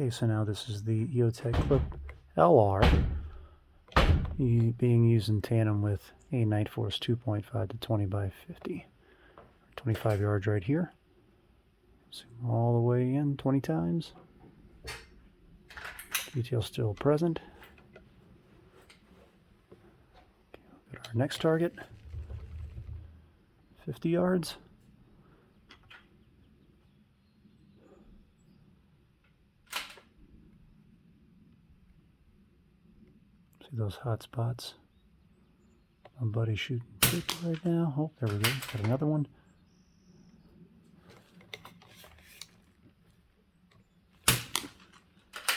Okay, so now this is the EOTech Clip LR being used in tandem with a Night Force 2.5 to 20 by 50. 25 yards right here. Zoom all the way in 20 times. Detail still present. Okay, look at our next target. 50 yards. See those hot spots? My buddy's shooting paper right now. Oh, there we go. Got another one.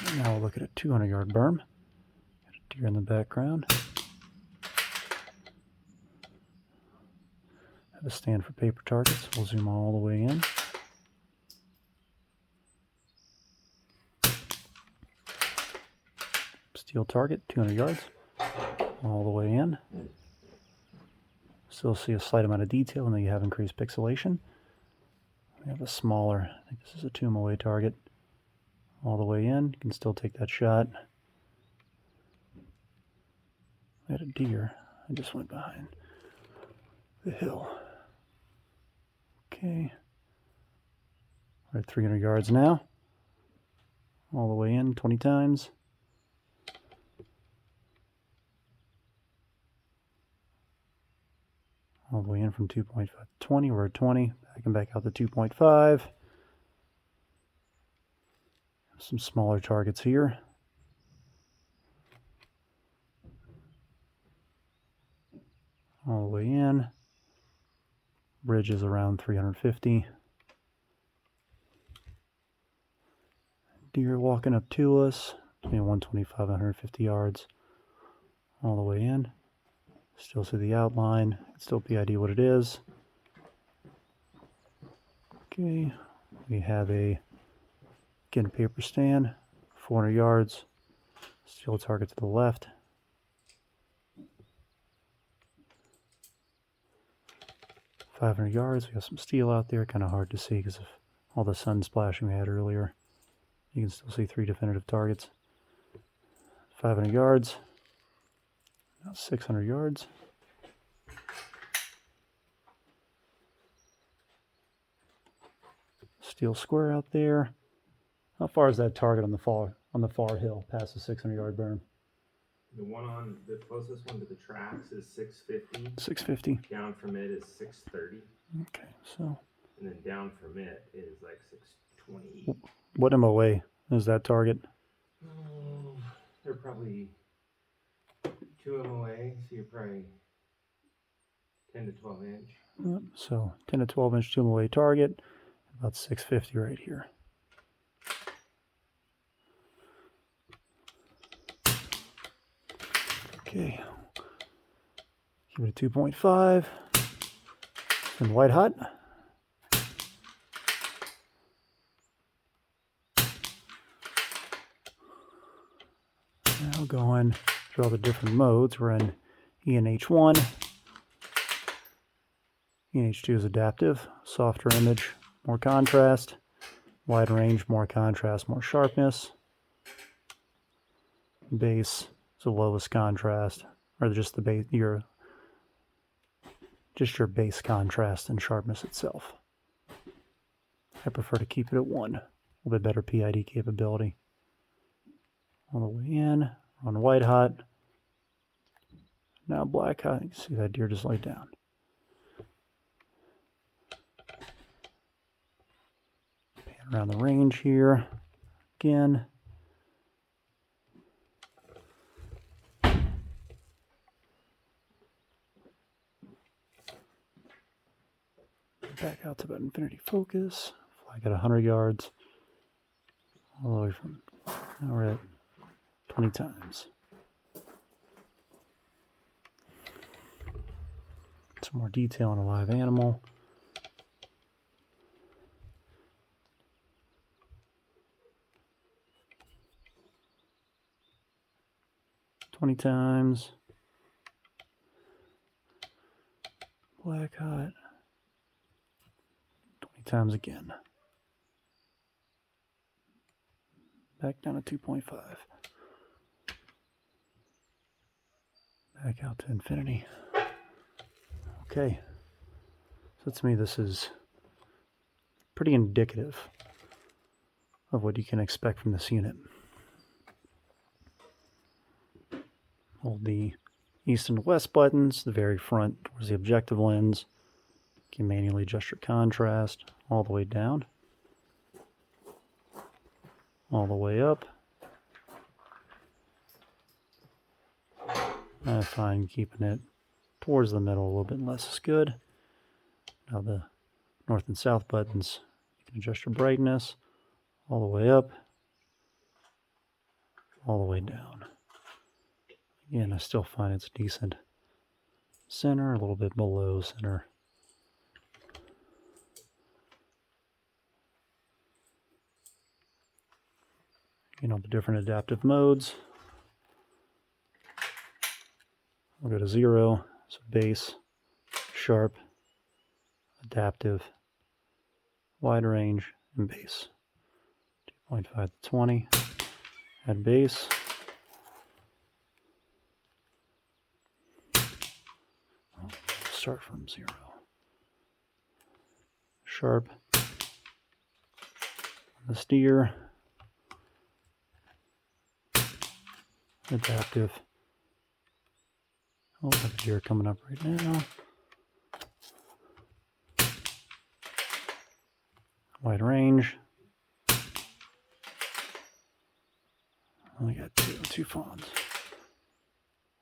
And now we'll look at a 200-yard berm. Got a deer in the background. Have a stand for paper targets. We'll zoom all the way in. Steel target, 200 yards, all the way in. Still see a slight amount of detail, and then you have increased pixelation. We have a smaller, I think this is a 2 away target, all the way in. You can still take that shot. I had a deer. I just went behind the hill. Okay. We're at 300 yards now. All the way in 20 times. All the way in from 2.5 to 20. We're at 20. Back and back out to 2.5. Some smaller targets here. All the way in. Bridge is around 350. Deer walking up to us between 125 and 150 yards. All the way in. Still see the outline. Still PID what it is. Okay. We have a paper stand. 400 yards. Steel target to the left. $500 yards. We got some steel out there. Kind of hard to see because of all the sun splashing we had earlier. You can still see 3 definitive targets. 500 yards. Now 600 yards. Steel square out there. How far is that target on the far hill past the 600-yard berm? The one on the closest one to the tracks is 650. 650. Down from it is 630. Okay, so. And then down from it is like 620. What MOA is that target? They're probably 2 MOA, so you're probably 10 to 12 inch. So 10 to 12 inch 2 MOA target, about 650 right here. Okay, give it a 2.5. And white hot. Now going through all the different modes. We're in ENH1. ENH2 is adaptive, softer image, more contrast. Wide range, more contrast, more sharpness. Base is the lowest contrast, or just the base, your base contrast and sharpness itself. I prefer to keep it at 1. A little bit better PID capability. All the way in, on white hot. Now black hot. You can see that deer just laid down. Pan around the range here. Again. Back out to about infinity focus. Flag at 100 yards. All the way from, now we're at 20 times. Some more detail on a live animal. $20 times. Black hot. 20 times again. Back down to 2.5. Back out to infinity. Okay. So to me, this is pretty indicative of what you can expect from this unit. Hold the east and west buttons, the very front towards the objective lens. You can manually adjust your contrast all the way down, all the way up. I find keeping it towards the middle a little bit less is good. Now the north and south buttons, you can adjust your brightness all the way up, all the way down. Again, I still find it's decent. Center, a little bit below center. You know, the different adaptive modes. We'll go to 0, so base, sharp, adaptive, wide range, and base. 2.5 to 20, add base. Start from 0. Sharp, the steer, adaptive. Oh, the deer coming up right now. Wide range. Only got two fawns.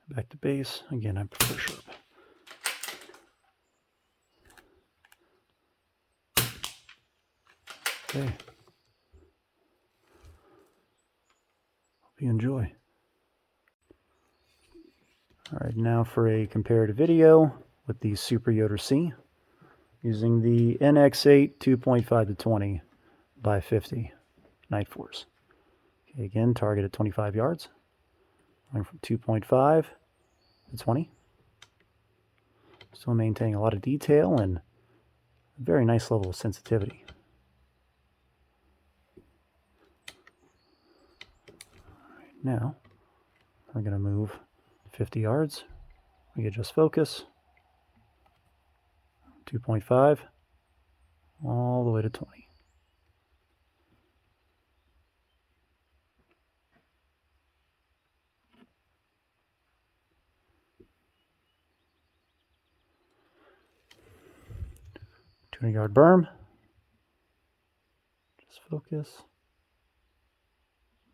Back to base. Again, I prefer sharp. Okay. Hope you enjoy. Alright, now for a comparative video with the Super Yoter C using the NX8 2.5 to 20 by 50 Night Force. Okay, again, target at 25 yards. Going from 2.5 to 20. Still maintaining a lot of detail and a very nice level of sensitivity. Alright, now we're going to move 50 yards. We adjust focus. 2.5 all the way to 20. Yard berm. Just focus as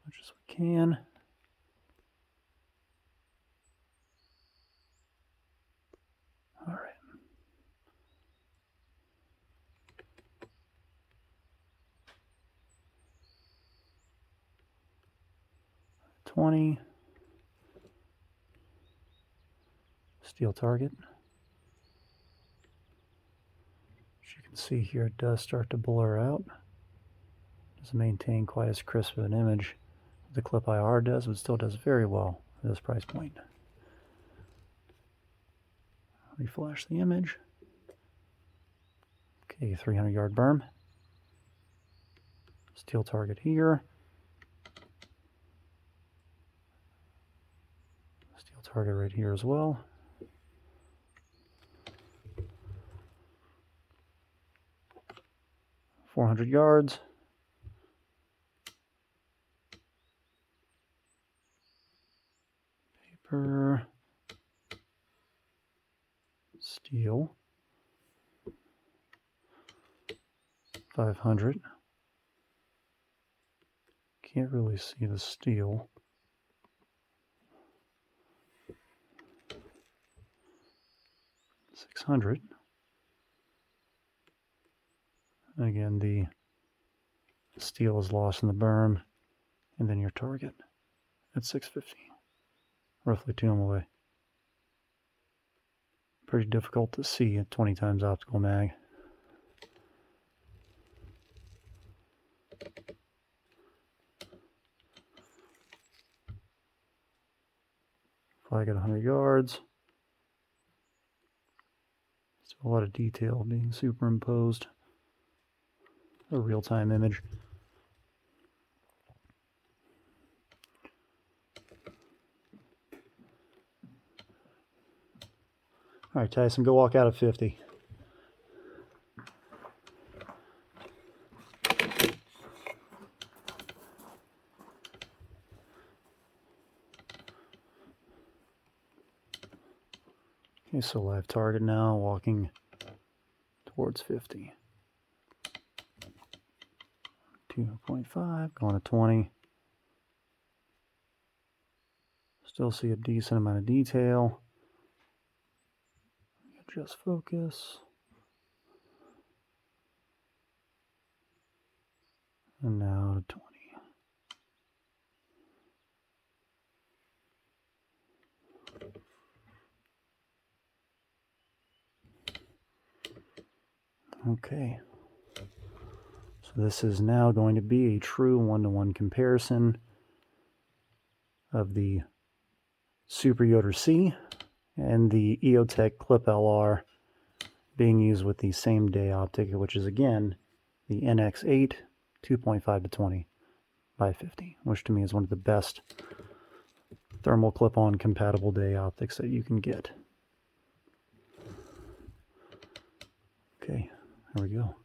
much as we can. All right. 20. Steel target. As you can see here, it does start to blur out. Doesn't maintain quite as crisp of an image as the Clip LR does, but still does very well for this price point. Reflash the image. Okay, 300 yard berm. Steel target here. Steel target right here as well. .400 yards. Paper. Steel. 500. Can't really see the steel. 600. Again, the steel is lost in the berm, and then your target at 650. Roughly 2 m away. Pretty difficult to see at 20 times optical mag. Flag at 100 yards. Still a lot of detail being superimposed. A real-time image. All right, Tyson, go walk out at 50. Okay, so live target now, walking towards 50. 2.5, going to 20. Still see a decent amount of detail. Just focus. And now to 20. Okay. So this is now going to be a true one-to-one comparison of the Super Yoter C and the EOTech Clip LR being used with the same day optic, which is again the NX8 2.5 to 20 by 50, which to me is one of the best thermal clip-on compatible day optics that you can get. Okay, there we go.